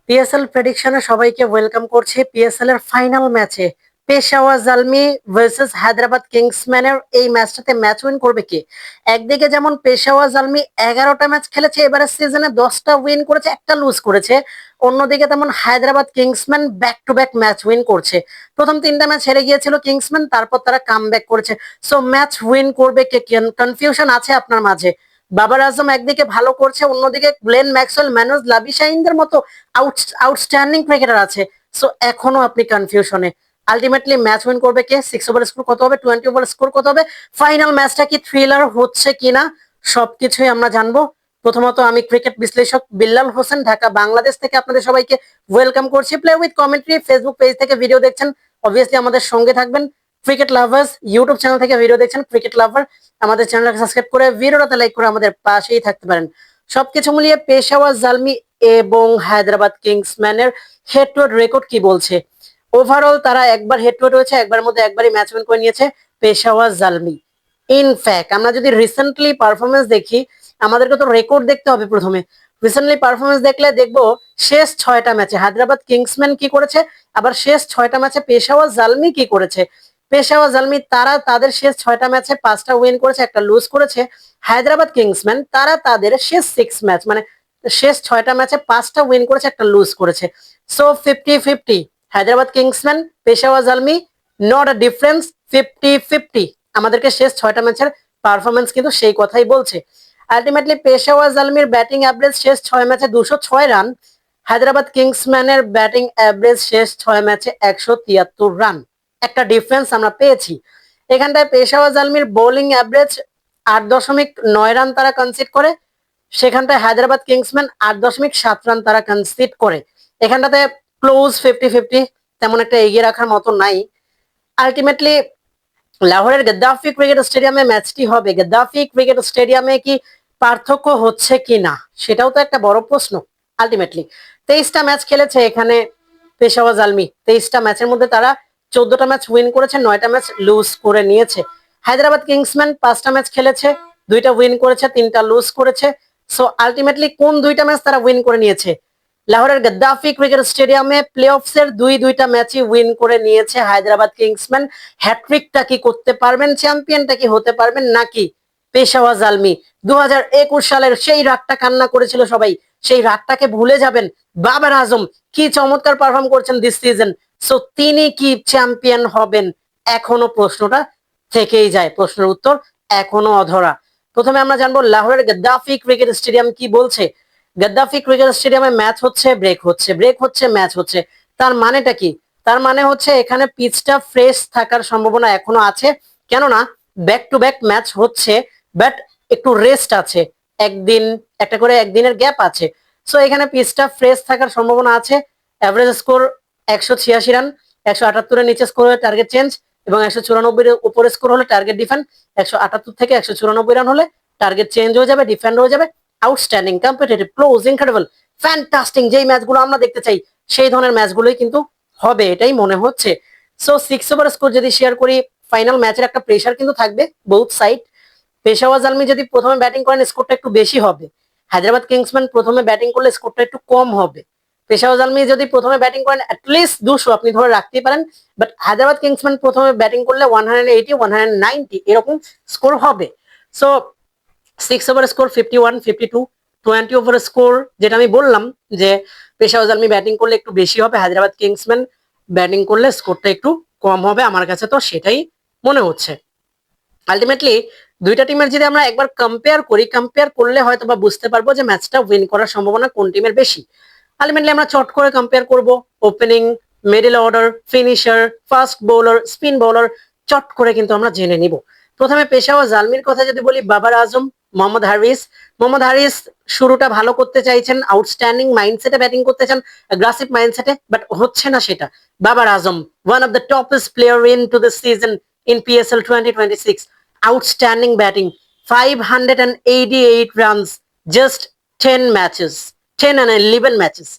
PSL প্রেডিকশনে সবাইকে welcome করছি। PSL এর ফাইনাল ম্যাচে পেশাওয়ার জালমি ভার্সেস হায়দ্রাবাদ কিংসম্যানের এই ম্যাচটাতে ম্যাচ উইন করবে কে? একদিকে যেমন পেশাওয়ার জালমি 11টা ম্যাচ খেলেছে এবারে সিজনে, 10টা উইন করেছে, একটা লুজ করেছে। অন্যদিকে তেমন Hyderabad Kingsman back to back match win করছে। প্রথম 3টা ম্যাচ হেরে গিয়েছিল কিংসম্যান, তারপর তারা কাম ব্যাক করেছে। সো ম্যাচ উইন করবে কে? কনফিউশন আছে আপনার মাঝে? বাবার আজম একদিকে ভালো করছে, অন্যদিকে গ্লেন ম্যাক্সওয়েল, ম্যানুজ লাবিশাইনদের মতো আউটস্ট্যান্ডিং ক্রিকেটার আছে। সো এখনো আপনি কনফিউশনে। আলটিমেটলি ম্যাচ উইন করবে কে? 6 ওভার স্কোর কত হবে, 20 ওভার স্কোর কত হবে, ফাইনাল ম্যাচটা কি থ্রিলার হচ্ছে কিনা, সবকিছুই আমরা জানবো। প্রথমত আমি ক্রিকেট বিশ্লেষক বিল্লাল হোসেন, ঢাকা বাংলাদেশ থেকে আপনাদের সবাইকে ওয়েলকাম করছি। Play with commentary Facebook page থেকে ভিডিও দেখছেন, অবভিয়াসলি আমাদের সঙ্গে থাকবেন। ক্রিকেট লাভার্স ইউটিউব চ্যানেল থেকে ভিডিও দেখছেন, ক্রিকেট লাভার আমাদের চ্যানেলটাকে সাবস্ক্রাইব করে ভিডিওটাতে লাইক করে আমাদের পাশেই থাকতে পারেন। সবকিছু মিলিয়ে পেশাওয়ার জালমি এবং হায়দ্রাবাদ কিংসম্যানের হেড টু হেড রেকর্ড কি বলছে? ওভারঅল তারা একবার হেড টু হেড হয়েছে, একবার মধ্যে একবারই ম্যাচ উইন করে নিয়েছে পেশাওয়ার জালমি। ইনফ্যাক্ট আমরা যদি রিসেন্টলি পারফরমেন্স দেখি, আমাদেরকে তো রেকর্ড দেখতে হবে প্রথমে। রিসেন্টলি পারফরমেন্স দেখলে দেখবো শেষ 6টা ম্যাচে হায়দ্রাবাদ কিংসম্যান কি করেছে, আবার শেষ 6টা ম্যাচে পেশাওয়ার জালমি কি করেছে। পেশাওয়ার জালমি তারা তাদের শেষ 6টা ম্যাচে 5টা উইন করেছে, একটা লুজ করেছে। হায়দ্রাবাদ কিংসম্যান তারা তাদের শেষ 6 ম্যাচ মানে শেষ 6টা ম্যাচে 5টা উইন করেছে, একটা লুজ করেছে। So 50-50 Hyderabad Kingsman Peshawar Zalmi, not a difference, 50-50। আমাদেরকে শেষ 6টা ম্যাচের পারফরমেন্স কিন্তু সেই কথাই বলছে। আলটিমেটলি পেশাওয়ার জালমির ব্যাটিং অ্যাভারেজ শেষ 6 ম্যাচে 206 রান, হায়দ্রাবাদ কিংসম্যানের ব্যাটিং অ্যাভারেজ শেষ 6 ম্যাচে 173 রান। একটা ডিফারেন্স আমরা পেয়েছি এখানটায়। পেশাওয়ার জালমির বোলিং অ্যাভারেজ 8.9 রান তারা কনসিড করে, সেখানটায় হায়দ্রাবাদ কিংসম্যান 8.7 রান তারা কনসিড করে। এখানটাতে ক্লোজ 50-50, তেমন একটা এগিয়ে রাখার মতো নাই। আলটিমেটলি লাহোরের গদ্দাফি ক্রিকেট স্টেডিয়ামে ম্যাচটি হবে। গদ্দাফি ক্রিকেট স্টেডিয়ামে কি পার্থক্য হচ্ছে কি না, সেটাও তো একটা বড় প্রশ্ন। আলটিমেটলি 23টা ম্যাচ খেলেছে এখানে পেশাওয়ার জালমি, 23টা ম্যাচের মধ্যে তারা 14টা ম্যাচ উইন করেছে, 9টা ম্যাচ লুজ করে নিয়েছে। হায়দ্রাবাদ কিংসম্যান 5টা ম্যাচ খেলেছে, 2টা উইন করেছে, 3টা লুজ করেছে। সো আলটিমেটলি কোন 2টা ম্যাচ তারা উইন করে নিয়েছে? লাহোরের গদ্দাফি ক্রিকেট স্টেডিয়ামে প্লে অফসের দুইটা ম্যাচই উইন করে নিয়েছে হায়দ্রাবাদ কিংসম্যান। হ্যাট্রিকটা কি করতে পারবেন, চ্যাম্পিয়নটা কি হতে পারবেন, নাকি পেশাওয়ার জালমি 2021 সালের সেই রাতটা কান্না করেছিল সবাই, সেই রাতটাকে ভুলে যাবেন? বাবার আজম কি চমৎকার পারফর্ম করছেন দিস সিজন, সো তিনি কি চ্যাম্পিয়ন হবেন? এখনো প্রশ্নটা থেকেই যায়, প্রশ্নের উত্তর এখনো অধরা। প্রথমে আমরা জানবো লাহোরের গদ্দাফি ক্রিকেট স্টেডিয়াম কি বলছে। গদ্দাফি ক্রিকেট স্টেডিয়ামে ম্যাচ হচ্ছে, ব্রেক হচ্ছে, ব্রেক হচ্ছে, ম্যাচ হচ্ছে। তার মানেটা কি? তার মানে হচ্ছে এখানে পিচটা ফ্রেশ থাকার সম্ভাবনা এখনো আছে, কেননা ব্যাক টু ব্যাক ম্যাচ হচ্ছে, বাট একটু রেস্ট আছে, একদিন একটা করে একদিনের গ্যাপ আছে। সো এখানে পিচটা ফ্রেশ থাকার সম্ভাবনা আছে। অ্যাভারেজ স্কোর 186 রান, 178-এর নিচে স্কোর হলে টার্গেট চেঞ্জ, এবং 194-এর উপরে স্কোর হলে টার্গেট ডিফেন্ড। 178 থেকে 194 রান হলে টার্গেট চেঞ্জ হয়ে যাবে, ডিফেন্ড হয়ে যাবে। Outstanding, competitive, close, incredible, fantastic, যেই ম্যাচগুলো আমরা দেখতে চাই সেই ধরনের ম্যাচগুলোই কিন্তু হবে, এটাই মনে হচ্ছে। সো 6 ওভার স্কোর যদি শেয়ার করি, ফাইনাল ম্যাচের একটা প্রেশার কিন্তু থাকবে বোথ সাইড। পেশাওয়ার জালমি যদি প্রথমে ব্যাটিং করেন স্কোরটা একটু বেশি হবে, হায়দ্রাবাদ কিংসম্যান প্রথমে ব্যাটিং করলে স্কোরটা একটু কম হবে। পেশাওয়ার জালমি যদি প্রথমে ব্যাটিং করেন অ্যাটলিস্ট 200 আপনি ধরে রাখতেই পারেন, বাট হায়দ্রাবাদ কিংসম্যান প্রথমে ব্যাটিং করলে 180, 190 এরকম স্কোর হবে। So 6 over score 51, 52, 20 over score যেটা আমি বললাম যে পেশাওয়ার জালমি ব্যাটিং করলে একটু বেশি হবে, হায়দ্রাবাদ কিংসম্যান ব্যাটিং করলে স্কোরটা একটু কম হবে, আমার কাছে তো সেটাই মনে হচ্ছে। আলটিমেটলি দুইটা টিমের যদি আমরা একবার কম্পেয়ার করলে হয়তো বা বুঝতে পারবো যে ম্যাচটা উইন করার সম্ভাবনা কোন টিমের বেশি। আলটিমেটলি আমরা চট করে কম্পেয়ার করব, opening, middle order, finisher, fast bowler, spin bowler, চট করে কিন্তু আমরা জেনে নিব। প্রথমে পেশাওয়ার জালমির কথা যদি বলি, বাবার আজম মোহাম্মদ হারিস শুরুটা ভালো করতে চাইছেন, আউটস্ট্যান্ডিং মাইন্ডসেটে ব্যাটিং করতে চান, অ্যাগ্রেসিভ মাইন্ডসেটে, বাট হচ্ছে না সেটা। Babar Azam one of the toppest player in to the season in PSL 2026, outstanding batting, 588 runs, just 10 matches, 10 and 11 matches,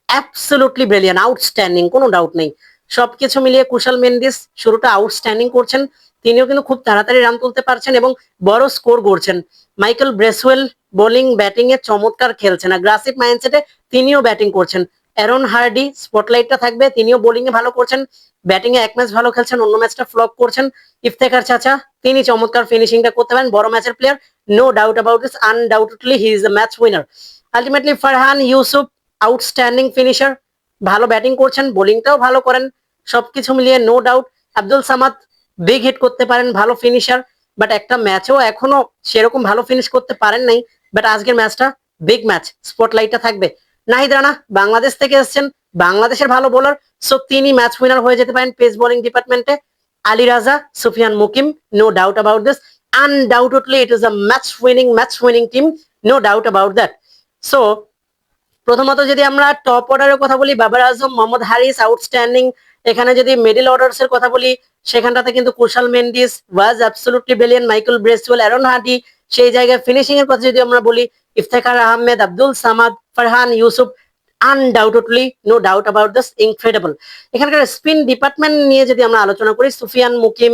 absolutely brilliant, outstanding, কোনো ডাউট নেই। সবকিছু মিলিয়ে কুশাল মেন্ডিস শুরুটা আউটস্ট্যান্ডিং করছেন, তিনিও কিন্তু খুব তাড়াতাড়ি রান তুলতে পারছেন এবং বড় স্কোর করছেন। মাইকেল ব্রেসওয়েল বোলিং ব্যাটিং এ চমৎকার খেলছেন, অ্যাগ্রেসিভ মাইন্ডসেটে তিনিও ব্যাটিং করছেন। অ্যারন হার্ডি স্পটলাইটটা থাকবে, তিনিও বোলিং এ ভালো করছেন, ব্যাটিং এ এক ম্যাচ ভালো খেলছেন, অন্য ম্যাচটা ফ্লপ করছেন। ইফতেখার চাচা তিনি চমৎকার ফিনিশিংটা করতে পারেন, বড় ম্যাচের player, no doubt about this, undoubtedly he is the match winner. Ultimately Farhan Yusuf outstanding finisher, ভালো ব্যাটিং করছেন, বোলিংটাও ভালো করেন, সবকিছু মিলিয়ে no doubt. Abdul Samad big hit করতে পারেন, ভালো ফিনিশার, বাট একটা ম্যাচেও এখনো সেরকম ভালো ফিনিশ করতে পারেন নাই। বাট আজকের ম্যাচটা বিগ ম্যাচ, স্পটলাইটটা থাকবে। নাহিদ রানা বাংলাদেশ থেকে এসেছেন, বাংলাদেশের ভালো বোলার, সো তিনি ম্যাচ উইনার হয়ে যেতে পারেন পেস বোলিং ডিপার্টমেন্টে। Ali Raza, Sufiyan Muqim, no doubt about this, undoubtedly it is a match winning team, no doubt about that. So প্রথমত যদি আমরা টপ অর্ডারের কথা বলি, বাবর আজম, মোহাম্মদ হারিস আউটস্ট্যান্ডিং। এখানে যদি মিডল অর্ডার্স এর কথা বলি, সেখানটাতে কিন্তু Kusal Mendis was absolutely brilliant, Michael Bracewell, Aaron Hardie. সেই জায়গায় ফিনিশিং এর কথা যদি আমরা বলি, Iftikhar Ahmed, Abdul Samad, Farhan Yusuf, undoubtedly no doubt about this, incredible. এখানকার স্পিন ডিপার্টমেন্ট নিয়ে যদি আমরা আলোচনা করি, সুফিয়ান মুকিম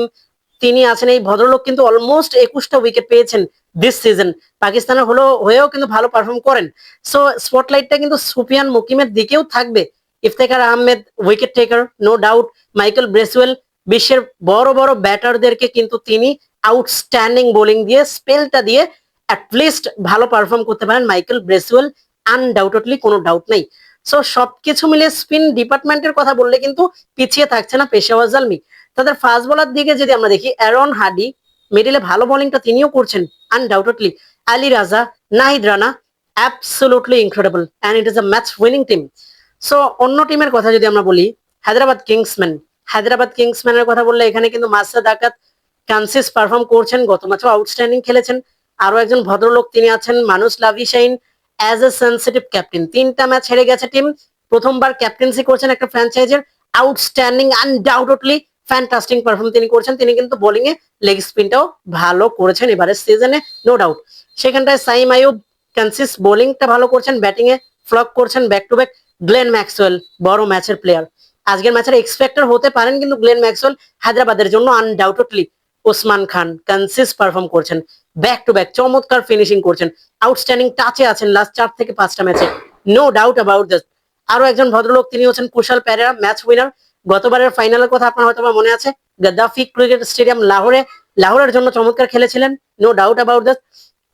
তিনি আছেন, এই ভদ্রলোক কিন্তু অলমোস্ট 21টা উইকেট পেয়েছেন দিস সিজন, পাকিস্তানের হয়েও কিন্তু ভালো পারফর্ম করেন। সো স্পটলাইটটা কিন্তু সুফিয়ান মুকিমের দিকেও থাকবে। Iftikhar Ahmed wicket taker, no doubt. Michael Bracewell বিশ্বের বড় বড় ব্যাটারদেরকে কিন্তু তিনি আউটস্ট্যান্ডিং বোলিং দিয়ে, স্পেলটা দিয়ে অ্যাটলিস্ট ভালো পারফর্ম করতে পারেন মাইকেল ব্রেসওয়েল, আনডাউটেডলি, কোনো ডাউট নেই। সো সবকিছু মিলে স্পিন ডিপার্টমেন্টের কথা বললে কিন্তু পিছিয়ে থাকছে না পেশাওয়ার জালমি। তাদের ফাস্ট বোলার দিকে যদি আমরা দেখি, অ্যারন হার্ডি মিডিলে ভালো বোলিংটা তিনিও করছেন আনডাউটেডলি। আলী রাজা, Nahid Rana, absolutely incredible, and it is a match winning team. So অন্য টিমের কথা যদি আমরা বলি, হায়দ্রাবাদ কিংসম্যান, হায়দ্রাবাদ কিংসম্যানের কথা বললে এখানে কিন্তু মাসুদ আকাত কনসিস পারফর্ম করছেন, গত ম্যাচও আউটস্ট্যান্ডিং খেলেছেন। আরো একজন ভদ্রলোক তিনি আছেন মানুষ লাভিশাইন, অ্যাজ এ সেন্সিটিভ ক্যাপ্টেন, 3টা ম্যাচ হেরে গেছে টিম, প্রথমবার ক্যাপ্টেন্সি করছেন একটা ফ্র্যাঞ্চাইজের, আউটস্ট্যান্ডিং, আনডাউটেডলি ফ্যান্টাস্টিক পারফর্ম তিনি করছেন। তিনি কিন্তু বোলিং এ লেগ স্পিনটাও ভালো করেছেন এবারের সিজনে, নো ডাউট। সেখানটায় সাইম আইয়ুব কনসিস বোলিংটা ভালো করছেন, ব্যাটিং এ ফ্লপ করছেন back to back. Glenn Maxwell বড় ম্যাচের প্লেয়ার, আজকের ম্যাচের এক্সপেক্টর হতে পারেন কিন্তু গ্লেন ম্যাক্সওয়েল হায়দ্রাবাদের জন্য আনডাউটেডলি। ওসমান খান কনসিস পারফর্ম করছেন, ব্যাক টু ব্যাক চমৎকার ফিনিশিং করছেন, আউটস্ট্যান্ডিং টাচে আছেন লাস্ট 4 থেকে 5টা ম্যাচে, নো ডাউট অ্যাবাউট দিস। আরো একজন ভদ্রলোক তিনি হচ্ছেন কুশাল পেরেরা, ম্যাচ উইনার, গতবারের ফাইনালের কথা আপনার হয়তো মনে আছে, গাদ্দাফি ক্রিকেট স্টেডিয়াম লাহোরের জন্য চমৎকার খেলেছিলেন, no doubt about this.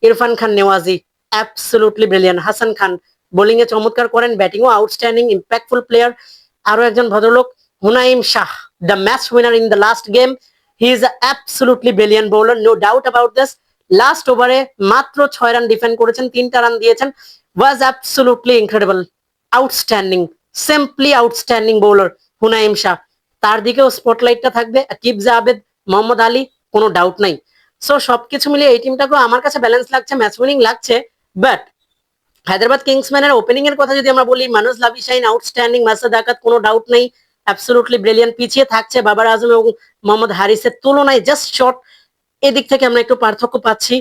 Irfan Khan Niazi absolutely brilliant, Hasan Khan bowling এ চমৎকার করেন, ব্যাটিং ও আউটস্ট্যান্ডিং ইম্প্যাক্টফুল প্লেয়ার। আরো একজন ভদ্রলোক Hunain Shah, the match winner in the last game, he is absolutely brilliant bowler, no doubt about this. Last ওভারে মাত্র 6 রান ডিফেন্ড করেছেন, 3টা রান দিয়েছেন, was absolutely incredible, outstanding, simply outstanding bowler Hunain Shah. তার দিকেও স্পটলাইটটা থাকবে। আকিব জাভেদ, মোহাম্মদ আলী, কোনো ডাউট নাই। সো সবকিছু মিলিয়ে এই টিমটাকেও আমার কাছে ব্যালেন্স লাগছে, ম্যাচ উইনিং লাগছে। বাট হায়দ্রাবাদ কিংসম্যানের ওপেনিং এর কথা যদি আমরা বলি, মানুষ লাভিশাইন আউটস্ট্যান্ডিং, মাসুদ আকাত কোনো ডাউট নেই অ্যাবসলিউটলি ব্রিলিয়ান্ট, পিছিয়ে থাকছে বাবার আজম এবং মোহাম্মদ হারিসের তুলনায় জাস্ট শর্ট, এদিক থেকে আমরা একটু পার্থক্য পাচ্ছি।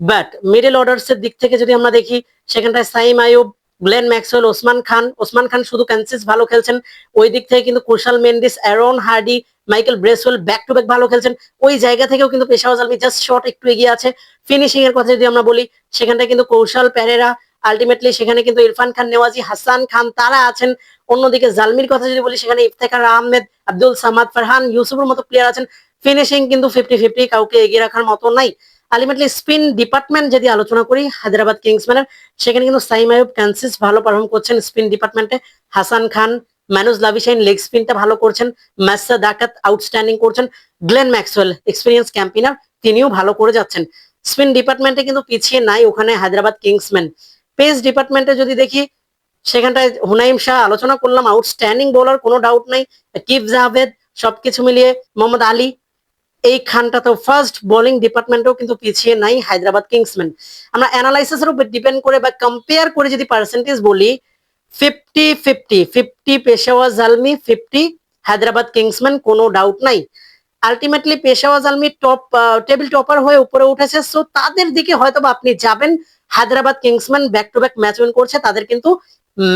বাট মিডল অর্ডার্স এর দিক থেকে যদি আমরা দেখি, সেখানটায় সাইম আইয়ুব, গ্লেন ম্যাক্সওয়েল, ওসমান খান শুধু কনসিস ভালো খেলছেন, ওই দিক থেকে কিন্তু Kusal Mendis, Aaron Hardie, Michael Bracewell back to back ভালো খেলছেন, ওই জায়গা থেকেও কিন্তু পেশাওয়ার জালমি জাস্ট শর্ট একটু এগিয়ে আছে। ফিনিশিং এর কথা যদি আমরা বলি, সেখানটায় কিন্তু কৌশল পেরেরা, আলটিমেটলি সেখানে কিন্তু ইরফান খান নেওয়াজি, হাসান খান তারা আছেন। অন্যদিকে জালমির কথা যদি বলি, সেখানে ইফতেখার আহমেদ, আব্দুল সামাদ, ফারহান ইউসুফের মতো প্লেয়ার আছেন। ফিনিশিং কিন্তু 50-50, কাউকে এগিয়ে রাখার মতো নাই। আলটিমেটলি স্পিন ডিপার্টমেন্ট যদি আলোচনা করি হায়দ্রাবাদ কিংসম্যানের, সেখানে কিন্তু সাইম আইয়ুব কনসিস ভালো পারফর্ম করছেন স্পিন ডিপার্টমেন্টে, হাসান খান, মানুষ লাভিশাইন লেগ স্পিনটা ভালো করছেন, মাসুদ আকাত আউটস্ট্যান্ডিং করছেন, গ্লেন ম্যাক্সওয়েল এক্সপিরিয়েন্স ক্যাম্পিনার তিনিও ভালো করে যাচ্ছেন। স্পিন ডিপার্টমেন্টে কিন্তু পিছিয়ে নাই ওখানে হায়দ্রাবাদ কিংসম্যান। পেস ডিপার্টমেন্টে যদি দেখি, সেখানটায় হুনাইম শাহ আলোচনা করলাম, আউটস্ট্যান্ডিং বোলার, কোনো ডাউট নাই। কিফ জাভেদ, সবকিছু মিলিয়ে মোহাম্মদ আলী, এই খানটাতেও ফার্স্ট বোলিং ডিপার্টমেন্টেও কিন্তু পিছিয়ে নাই হায়দ্রাবাদ কিংসম্যান। আমরা অ্যানালাইসিসের উপর ডিপেন্ড করে বা কম্পেয়ার করে যদি পার্সেন্টেজ বলি, 50-50 পেশাওয়ার জালমি, 50 হায়দ্রাবাদ কিংসম্যান, কোনো ডাউট নাই। Ultimately Peshawar Zalmi top table topper হয়ে উপরে উঠেছে, সো তাদের দিকে হয়তো আপনি যাবেন। Hyderabad Kingsman back to back match win করছে, তাদের কিন্তু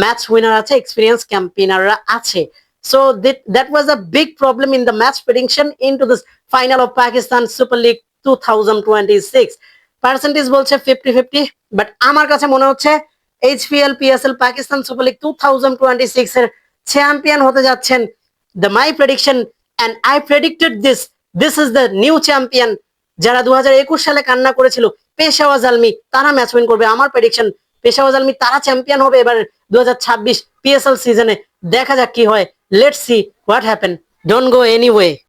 ম্যাচ উইনার আছে, এক্সপিরিয়েন্স ক্যাম্পেইনাররা আছে। So that was a big problem in the match prediction into this final of Pakistan Super League 2026. Percentage বলছে 50-50, বাট আমার কাছে মনে হচ্ছে HPL PSL Pakistan super league 2026 এর চ্যাম্পিয়ন হতে যাচ্ছেন the my prediction and I predicted this is the new champion. যারা 2021 সালে কান্না করেছিল পেশাওয়ার জালমি তারা ম্যাচ উইন করবে। আমার প্রেডিকশন পেশাওয়ার জালমি তারা চ্যাম্পিয়ন হবে এবার 2026 পিএসএল সিজনে। দেখা যাক কি হয়, let's see what happen, don't go anyway.